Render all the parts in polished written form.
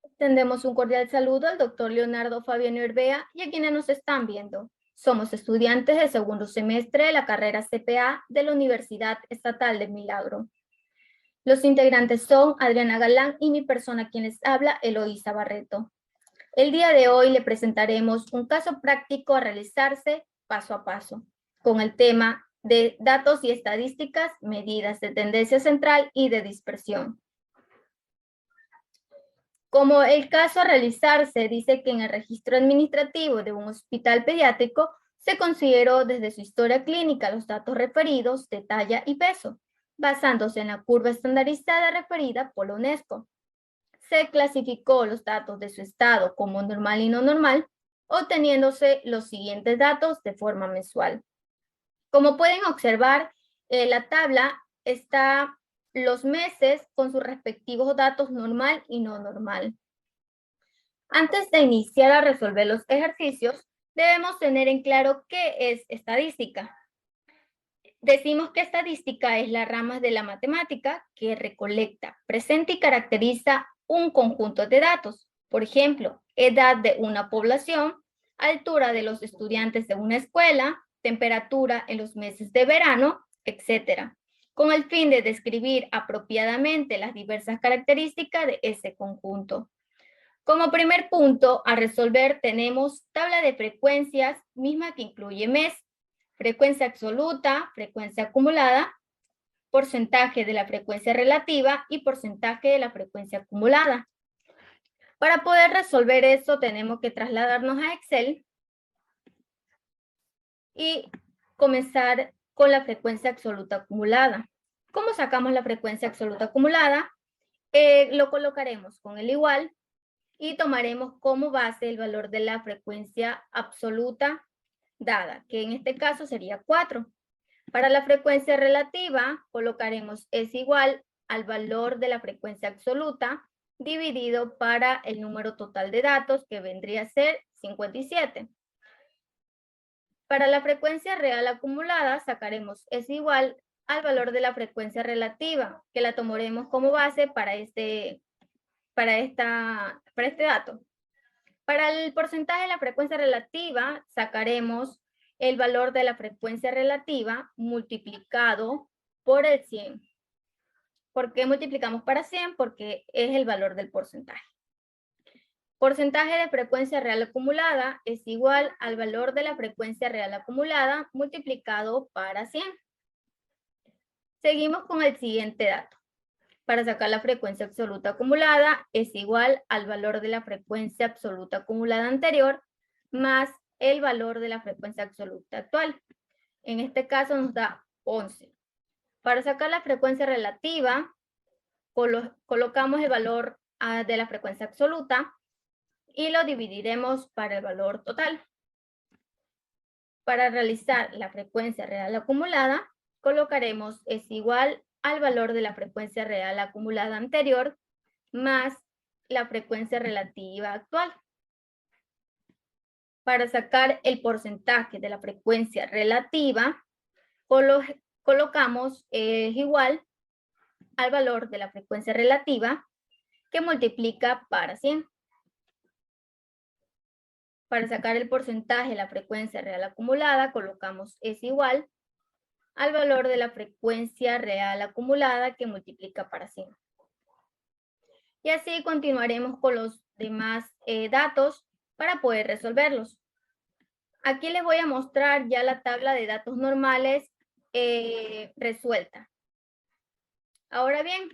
Extendemos un cordial saludo al doctor Leonardo Fabiano Herbea y a quienes nos están viendo. Somos estudiantes del segundo semestre de la carrera CPA de la Universidad Estatal de Milagro. Los integrantes son Adriana Galán y mi persona quien les habla, Eloísa Barreto. El día de hoy le presentaremos un caso práctico a realizarse paso a paso, con el tema de datos y estadísticas, medidas de tendencia central y de dispersión. Como el caso a realizarse dice que en el registro administrativo de un hospital pediátrico se consideró desde su historia clínica los datos referidos de talla y peso, basándose en la curva estandarizada referida por la UNESCO. Se clasificó los datos de su estado como normal y no normal, obteniéndose los siguientes datos de forma mensual. Como pueden observar, la tabla está los meses con sus respectivos datos normal y no normal. Antes de iniciar a resolver los ejercicios, debemos tener en claro qué es estadística. Decimos que estadística es la rama de la matemática que recolecta, presenta y caracteriza un conjunto de datos. Por ejemplo, edad de una población, altura de los estudiantes de una escuela, temperatura en los meses de verano, etc., con el fin de describir apropiadamente las diversas características de ese conjunto. Como primer punto a resolver tenemos tabla de frecuencias, misma que incluye mes, frecuencia absoluta, frecuencia acumulada, porcentaje de la frecuencia relativa y porcentaje de la frecuencia acumulada. Para poder resolver esto tenemos que trasladarnos a Excel y comenzar con la frecuencia absoluta acumulada. ¿Cómo sacamos la frecuencia absoluta acumulada? Lo colocaremos con el igual y tomaremos como base el valor de la frecuencia absoluta dada, que en este caso sería 4. Para la frecuencia relativa, colocaremos es igual al valor de la frecuencia absoluta dividido para el número total de datos, que vendría a ser 57. Para la frecuencia real acumulada, sacaremos es igual al valor de la frecuencia relativa, que la tomaremos como base para este dato. Para el porcentaje de la frecuencia relativa, sacaremos el valor de la frecuencia relativa multiplicado por el 100. ¿Por qué multiplicamos para 100? Porque es el valor del porcentaje. Porcentaje de frecuencia real acumulada es igual al valor de la frecuencia real acumulada multiplicado para 100. Seguimos con el siguiente dato. Para sacar la frecuencia absoluta acumulada es igual al valor de la frecuencia absoluta acumulada anterior más el valor de la frecuencia absoluta actual. En este caso nos da 11. Para sacar la frecuencia relativa, colocamos el valor de la frecuencia absoluta y lo dividiremos para el valor total. Para realizar la frecuencia real acumulada, colocaremos es igual al valor de la frecuencia real acumulada anterior más la frecuencia relativa actual. Para sacar el porcentaje de la frecuencia relativa, colocamos es igual al valor de la frecuencia relativa que multiplica para 100. Para sacar el porcentaje de la frecuencia real acumulada, colocamos es igual al valor de la frecuencia real acumulada que multiplica para 100. Y así continuaremos con los demás datos para poder resolverlos. Aquí les voy a mostrar ya la tabla de datos normales resuelta. Ahora bien,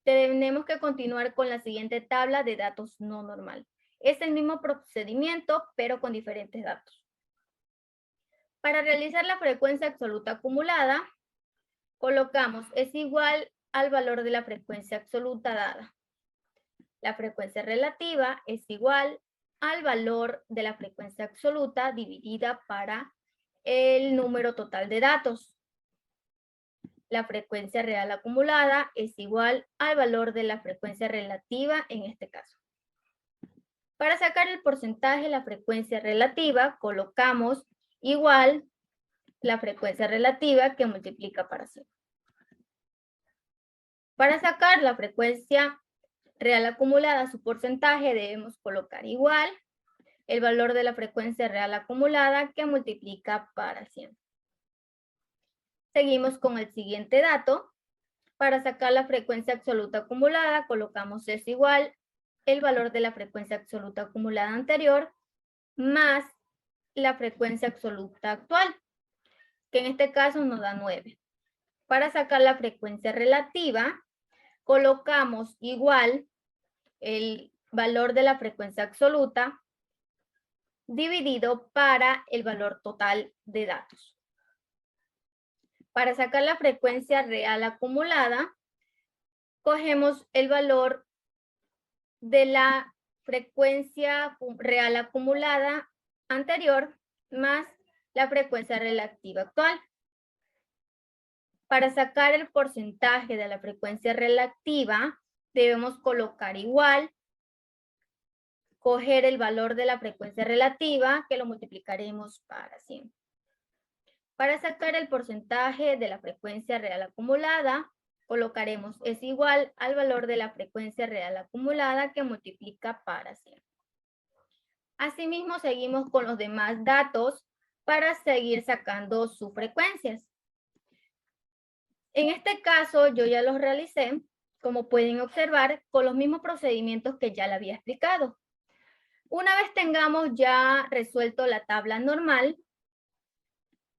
tenemos que continuar con la siguiente tabla de datos no normal. Es el mismo procedimiento, pero con diferentes datos. Para realizar la frecuencia absoluta acumulada, colocamos es igual al valor de la frecuencia absoluta dada. La frecuencia relativa es igual al valor de la frecuencia absoluta dividida para el número total de datos. La frecuencia real acumulada es igual al valor de la frecuencia relativa en este caso. Para sacar el porcentaje de la frecuencia relativa, colocamos igual la frecuencia relativa que multiplica para 100. Para sacar la frecuencia real acumulada, su porcentaje, debemos colocar igual el valor de la frecuencia real acumulada que multiplica para 100. Seguimos con el siguiente dato. Para sacar la frecuencia absoluta acumulada, colocamos es igual el valor de la frecuencia absoluta acumulada anterior más la frecuencia absoluta actual, que en este caso nos da 9. Para sacar la frecuencia relativa, colocamos igual el valor de la frecuencia absoluta dividido para el valor total de datos. Para sacar la frecuencia real acumulada, cogemos el valor de la frecuencia real acumulada anterior más la frecuencia relativa actual. Para sacar el porcentaje de la frecuencia relativa, debemos colocar igual, coger el valor de la frecuencia relativa, que lo multiplicaremos para 100. Para sacar el porcentaje de la frecuencia real acumulada, colocaremos es igual al valor de la frecuencia real acumulada que multiplica para 100. Asimismo, seguimos con los demás datos para seguir sacando sus frecuencias. En este caso, yo ya los realicé, como pueden observar, con los mismos procedimientos que ya le había explicado. Una vez tengamos ya resuelto la tabla normal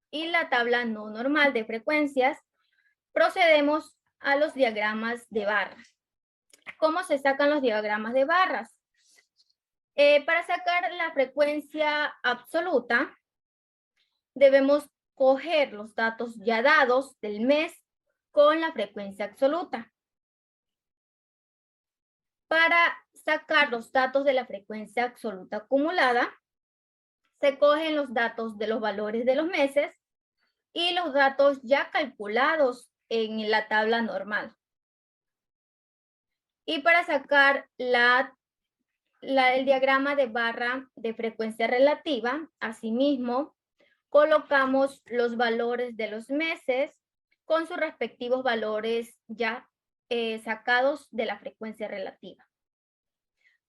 y la tabla no normal de frecuencias, procedemos a los diagramas de barras. ¿Cómo se sacan los diagramas de barras? Para sacar la frecuencia absoluta, debemos coger los datos ya dados del mes con la frecuencia absoluta. Para sacar los datos de la frecuencia absoluta acumulada, se cogen los datos de los valores de los meses y los datos ya calculados en la tabla normal. Y para sacar el diagrama de barra de frecuencia relativa, asimismo, colocamos los valores de los meses con sus respectivos valores ya sacados de la frecuencia relativa.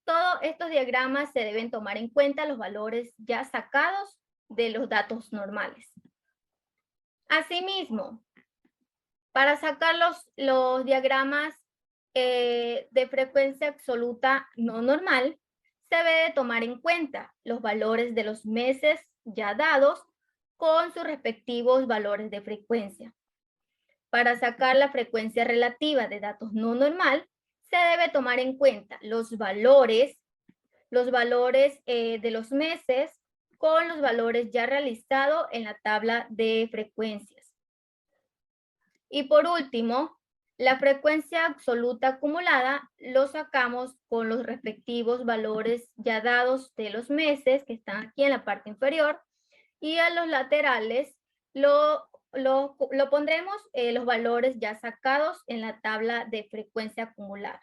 Todos estos diagramas se deben tomar en cuenta los valores ya sacados de los datos normales. Asimismo, para sacar los diagramas de frecuencia absoluta no normal, se debe tomar en cuenta los valores de los meses ya dados con sus respectivos valores de frecuencia. Para sacar la frecuencia relativa de datos no normal, se debe tomar en cuenta los valores de los meses con los valores ya realizados en la tabla de frecuencias. Y por último, la frecuencia absoluta acumulada lo sacamos con los respectivos valores ya dados de los meses que están aquí en la parte inferior, y a los laterales lo pondremos los valores ya sacados en la tabla de frecuencia acumulada.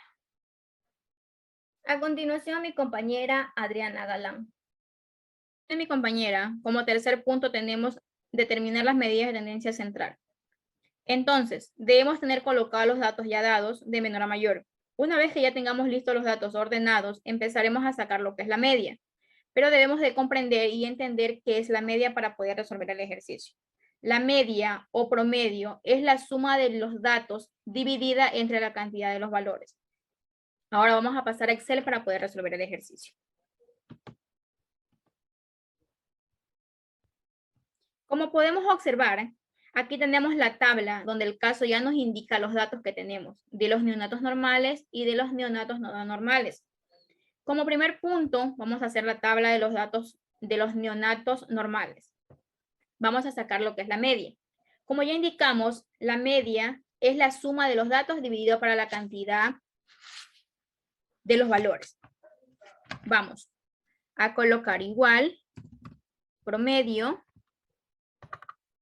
A continuación, mi compañera Adriana Galán. Mi compañera, como tercer punto tenemos determinar las medidas de tendencia central. Entonces, debemos tener colocados los datos ya dados de menor a mayor. Una vez que ya tengamos listos los datos ordenados, empezaremos a sacar lo que es la media. Pero debemos de comprender y entender qué es la media para poder resolver el ejercicio. La media o promedio es la suma de los datos dividida entre la cantidad de los valores. Ahora vamos a pasar a Excel para poder resolver el ejercicio. Como podemos observar, aquí tenemos la tabla donde el caso ya nos indica los datos que tenemos de los neonatos normales y de los neonatos no normales. Como primer punto, vamos a hacer la tabla de los datos de los neonatos normales. Vamos a sacar lo que es la media. Como ya indicamos, la media es la suma de los datos dividido para la cantidad de los valores. Vamos a colocar igual, promedio,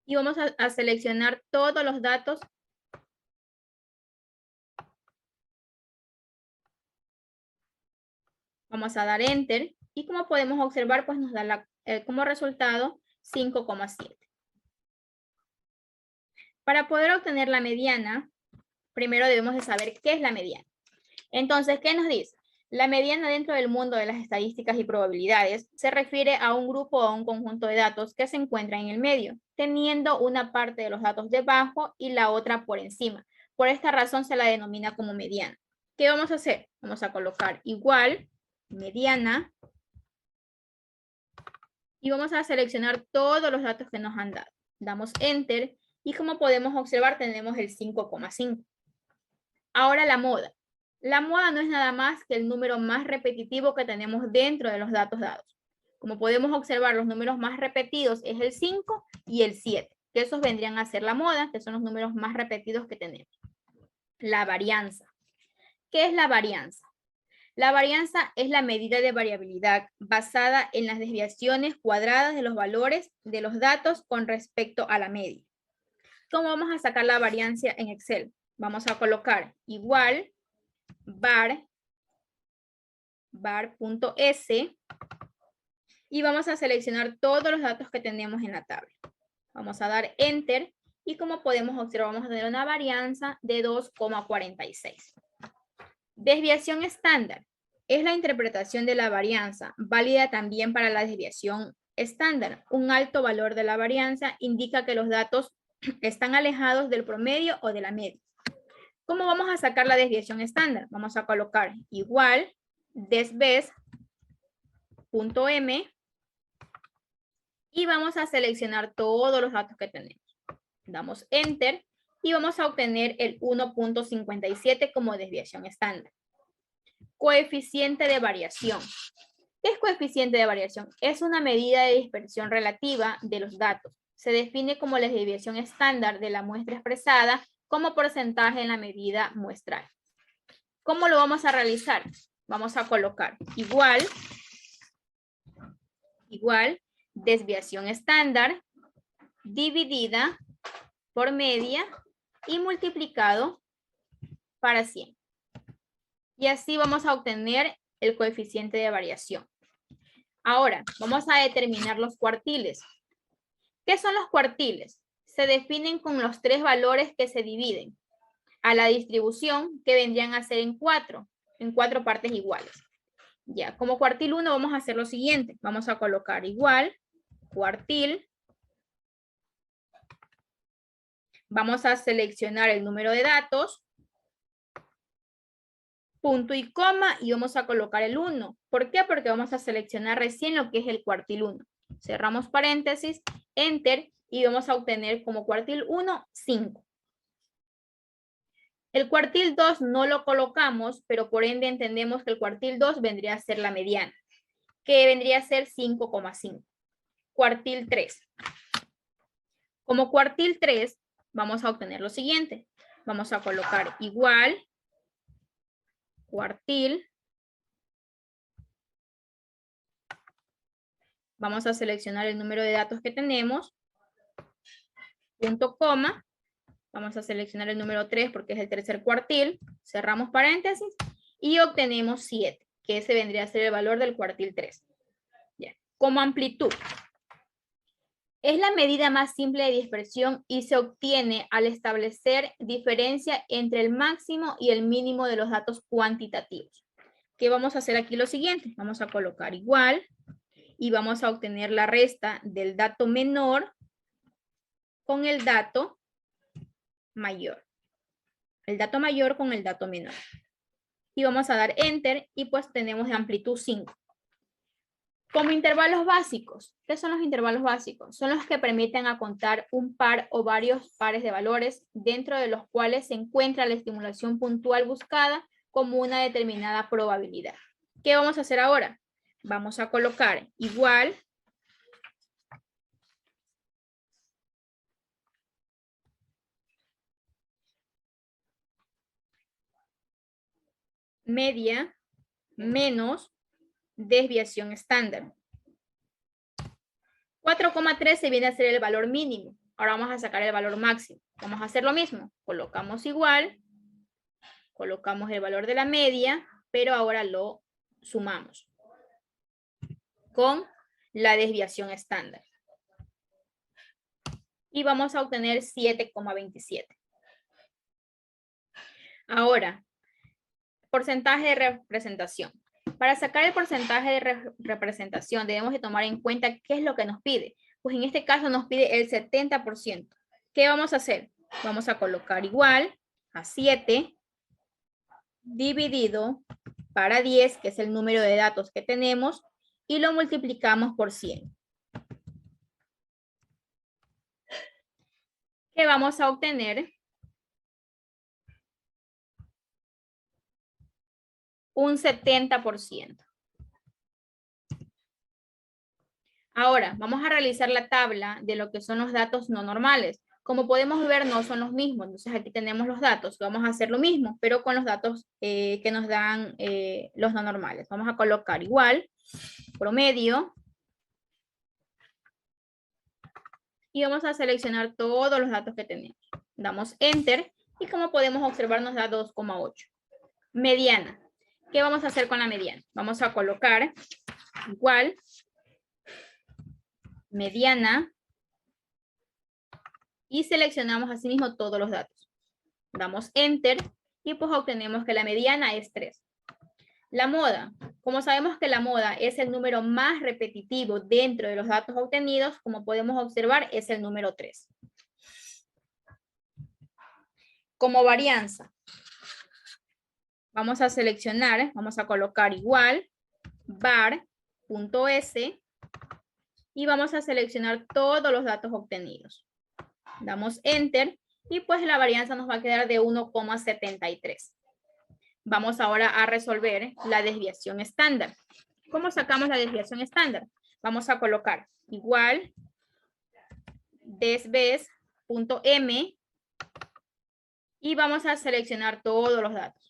y vamos a seleccionar todos los datos Vamos a dar Enter y como podemos observar, pues nos da como resultado 5,7. Para poder obtener la mediana, primero debemos de saber qué es la mediana. Entonces, ¿qué nos dice? La mediana dentro del mundo de las estadísticas y probabilidades se refiere a un grupo o a un conjunto de datos que se encuentra en el medio, teniendo una parte de los datos debajo y la otra por encima. Por esta razón se la denomina como mediana. ¿Qué vamos a hacer? Vamos a colocar igual, mediana, y vamos a seleccionar todos los datos que nos han dado. Damos Enter, y como podemos observar tenemos el 5,5. Ahora la moda. La moda no es nada más que el número más repetitivo que tenemos dentro de los datos dados. Como podemos observar, los números más repetidos es el 5 y el 7, que esos vendrían a ser la moda, que son los números más repetidos que tenemos. La varianza. ¿Qué es la varianza? La varianza es la medida de variabilidad basada en las desviaciones cuadradas de los valores de los datos con respecto a la media. ¿Cómo vamos a sacar la varianza en Excel? Vamos a colocar igual var.s y vamos a seleccionar todos los datos que tenemos en la tabla. Vamos a dar Enter y como podemos observar vamos a tener una varianza de 2,46. Desviación estándar es la interpretación de la varianza, válida también para la desviación estándar. Un alto valor de la varianza indica que los datos están alejados del promedio o de la media. ¿Cómo vamos a sacar la desviación estándar? Vamos a colocar igual desves.m y vamos a seleccionar todos los datos que tenemos. Damos Enter y vamos a obtener el 1,57 como desviación estándar. Coeficiente de variación. ¿Qué es coeficiente de variación? Es una medida de dispersión relativa de los datos. Se define como la desviación estándar de la muestra expresada como porcentaje en la medida muestral. ¿Cómo lo vamos a realizar? Vamos a colocar igual desviación estándar dividida por media y multiplicado para 100. Y así vamos a obtener el coeficiente de variación. Ahora, vamos a determinar los cuartiles. ¿Qué son los cuartiles? Se definen con los 3 valores que se dividen a la distribución, que vendrían a ser en 4 partes iguales. Ya, como cuartil 1 vamos a hacer lo siguiente. Vamos a colocar igual, cuartil. Vamos a seleccionar el número de datos, punto y coma, y vamos a colocar el 1. ¿Por qué? Porque vamos a seleccionar recién lo que es el cuartil 1. Cerramos paréntesis, Enter, y vamos a obtener como cuartil 1, 5. El cuartil 2 no lo colocamos, pero por ende entendemos que el cuartil 2 vendría a ser la mediana, que vendría a ser 5,5. Cuartil 3. Como cuartil 3, vamos a obtener lo siguiente. Vamos a colocar igual, cuartil. Vamos a seleccionar el número de datos que tenemos, punto coma. Vamos a seleccionar el número 3 porque es el tercer cuartil. Cerramos paréntesis y obtenemos 7, que ese vendría a ser el valor del cuartil 3. Bien. Como amplitud. Es la medida más simple de dispersión y se obtiene al establecer diferencia entre el máximo y el mínimo de los datos cuantitativos. ¿Qué vamos a hacer aquí? Lo siguiente. Vamos a colocar igual y vamos a obtener la resta del dato menor con el dato mayor. El dato mayor con el dato menor. Y vamos a dar Enter y pues tenemos de amplitud 5. Como intervalos básicos. ¿Qué son los intervalos básicos? Son los que permiten a contar un par o varios pares de valores dentro de los cuales se encuentra la estimulación puntual buscada como una determinada probabilidad. ¿Qué vamos a hacer ahora? Vamos a colocar igual media menos desviación estándar. 4,13 viene a ser el valor mínimo. Ahora vamos a sacar el valor máximo. Vamos a hacer lo mismo. Colocamos igual, colocamos el valor de la media, pero ahora lo sumamos con la desviación estándar. Y vamos a obtener 7,27. Ahora, porcentaje de representación. Para sacar el porcentaje de representación debemos de tomar en cuenta qué es lo que nos pide. Pues en este caso nos pide el 70%. ¿Qué vamos a hacer? Vamos a colocar igual a 7 dividido para 10, que es el número de datos que tenemos, y lo multiplicamos por 100. ¿Qué vamos a obtener? Un 70%. Ahora, vamos a realizar la tabla de lo que son los datos no normales. Como podemos ver, no son los mismos. Entonces, aquí tenemos los datos. Vamos a hacer lo mismo, pero con los datos que nos dan los no normales. Vamos a colocar igual, promedio. Y vamos a seleccionar todos los datos que tenemos. Damos Enter y como podemos observar nos da 2,8. Mediana. ¿Qué vamos a hacer con la mediana? Vamos a colocar igual, mediana, y seleccionamos asimismo todos los datos. Damos Enter y pues obtenemos que la mediana es 3. La moda. Como sabemos que la moda es el número más repetitivo dentro de los datos obtenidos, como podemos observar es el número 3. Como varianza. Vamos a seleccionar, vamos a colocar igual, var.s, y vamos a seleccionar todos los datos obtenidos. Damos Enter y pues la varianza nos va a quedar de 1,73. Vamos ahora a resolver la desviación estándar. ¿Cómo sacamos la desviación estándar? Vamos a colocar igual desves.m y vamos a seleccionar todos los datos.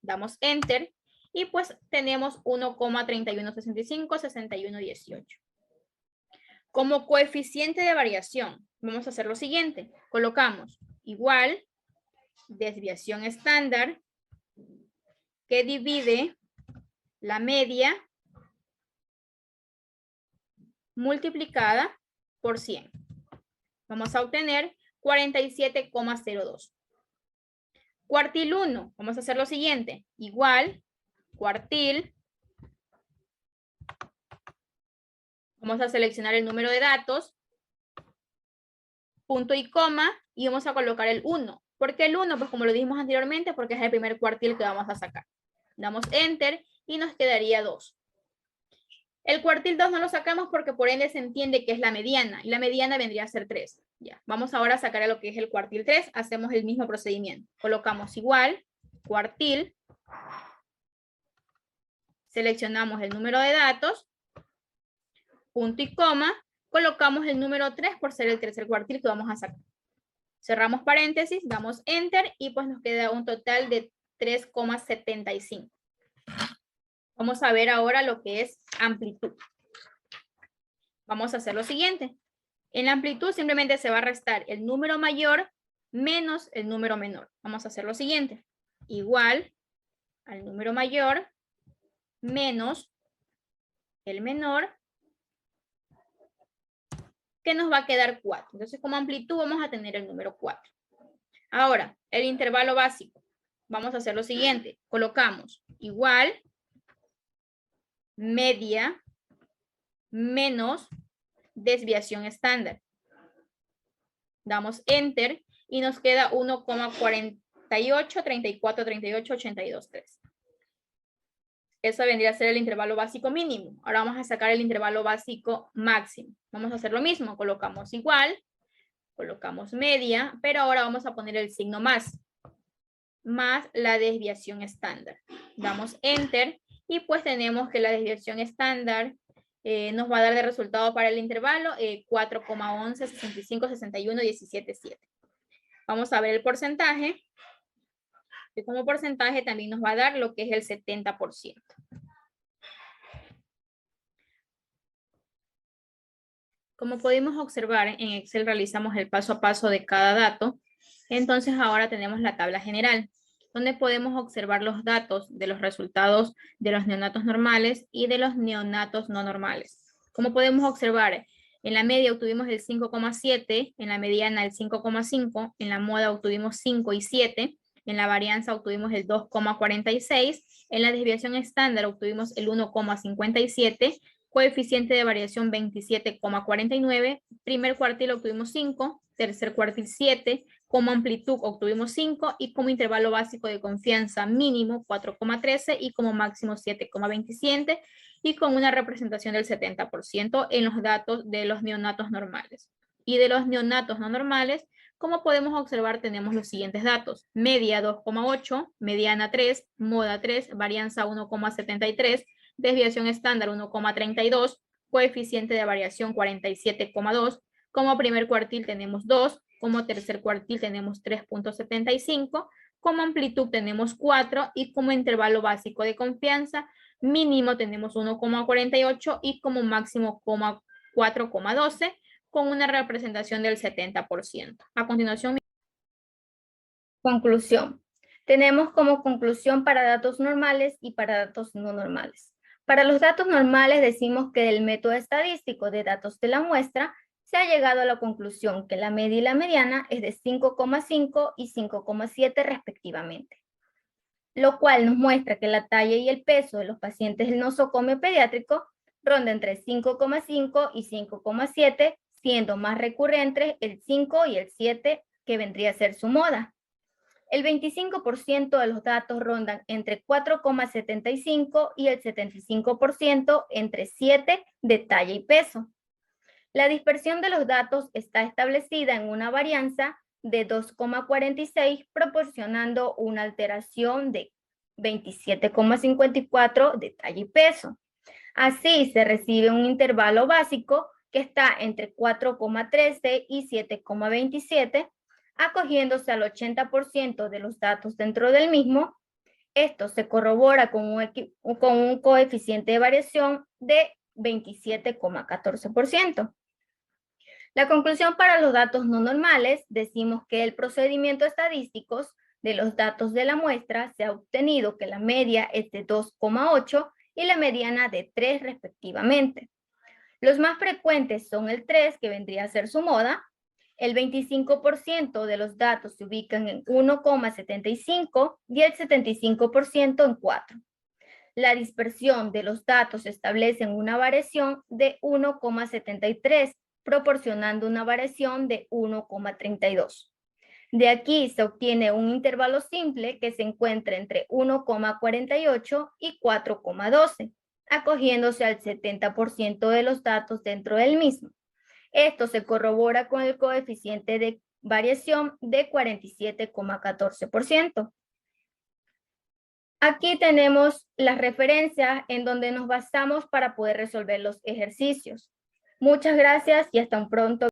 Damos Enter y pues tenemos 1,3165, 61,18. Como coeficiente de variación, vamos a hacer lo siguiente. Colocamos igual desviación estándar que divide la media multiplicada por 100. Vamos a obtener 47,02. Cuartil 1, vamos a hacer lo siguiente. Igual, cuartil. Vamos a seleccionar el número de datos, punto y coma, y vamos a colocar el 1. ¿Por qué el 1? Pues como lo dijimos anteriormente, porque es el primer cuartil que vamos a sacar. Damos Enter y nos quedaría 2. El cuartil 2 no lo sacamos porque por ende se entiende que es la mediana, y la mediana vendría a ser 3. Ya. Vamos ahora a sacar a lo que es el cuartil 3, hacemos el mismo procedimiento. Colocamos igual, cuartil, seleccionamos el número de datos, punto y coma, colocamos el número 3 por ser el tercer cuartil que vamos a sacar. Cerramos paréntesis, damos Enter y pues nos queda un total de 3,75. Vamos a ver ahora lo que es amplitud. Vamos a hacer lo siguiente. En la amplitud simplemente se va a restar el número mayor menos el número menor. Vamos a hacer lo siguiente. Igual al número mayor menos el menor, que nos va a quedar 4. Entonces, como amplitud vamos a tener el número 4. Ahora, el intervalo básico. Vamos a hacer lo siguiente. Colocamos igual media menos desviación estándar. Damos Enter y nos queda 1,48, 34, 38, 82, 3. Eso vendría a ser el intervalo básico mínimo. Ahora vamos a sacar el intervalo básico máximo. Vamos a hacer lo mismo. Colocamos igual, colocamos media, pero ahora vamos a poner el signo más la desviación estándar. Damos Enter y pues tenemos que la desviación estándar nos va a dar de resultado para el intervalo 4,11, 65, 61, 17, 7. Vamos a ver el porcentaje. Y como porcentaje también nos va a dar lo que es el 70%. Como podemos observar, en Excel realizamos el paso a paso de cada dato. Entonces ahora tenemos la tabla general, donde podemos observar los datos de los resultados de los neonatos normales y de los neonatos no normales. Como podemos observar, en la media obtuvimos el 5,7, en la mediana el 5,5, en la moda obtuvimos 5 y 7, En la varianza obtuvimos el 2,46. En la desviación estándar obtuvimos el 1,57. Coeficiente de variación 27,49. Primer cuartil obtuvimos 5. Tercer cuartil 7. Como amplitud obtuvimos 5 y como intervalo básico de confianza mínimo 4,13 y como máximo 7,27 y con una representación del 70% en los datos de los neonatos normales. Y de los neonatos no normales, como podemos observar, tenemos los siguientes datos: media 2,8, mediana 3, moda 3, varianza 1,73, desviación estándar 1,32, coeficiente de variación 47,2, como primer cuartil tenemos 2, como tercer cuartil tenemos 3,75, como amplitud tenemos 4 y como intervalo básico de confianza mínimo tenemos 1,48 y como máximo 4,12 con una representación del 70%. A continuación. Conclusión. Tenemos como conclusión para datos normales y para datos no normales. Para los datos normales decimos que del método estadístico de datos de la muestra se ha llegado a la conclusión que la media y la mediana es de 5,5 y 5,7 respectivamente, lo cual nos muestra que la talla y el peso de los pacientes del nosocomio pediátrico ronda entre 5,5 y 5,7, siendo más recurrentes el 5 y el 7, que vendría a ser su moda. El 25% de los datos rondan entre 4,75 y el 75% entre 7 de talla y peso. La dispersión de los datos está establecida en una varianza de 2,46, proporcionando una alteración de 27,54 de talla y peso. Así se recibe un intervalo básico que está entre 4,13 y 7,27, acogiéndose al 80% de los datos dentro del mismo. Esto se corrobora con un coeficiente de variación de 27,14%. La conclusión para los datos no normales, decimos que el procedimiento estadístico de los datos de la muestra se ha obtenido que la media es de 2,8 y la mediana de 3 respectivamente. Los más frecuentes son el 3, que vendría a ser su moda. El 25% de los datos se ubican en 1,75 y el 75% en 4. La dispersión de los datos establece una variación de 1,73, proporcionando una variación de 1,32. De aquí se obtiene un intervalo simple que se encuentra entre 1,48 y 4,12, acogiéndose al 70% de los datos dentro del mismo. Esto se corrobora con el coeficiente de variación de 47,14%. Aquí tenemos las referencias en donde nos basamos para poder resolver los ejercicios. Muchas gracias y hasta un pronto.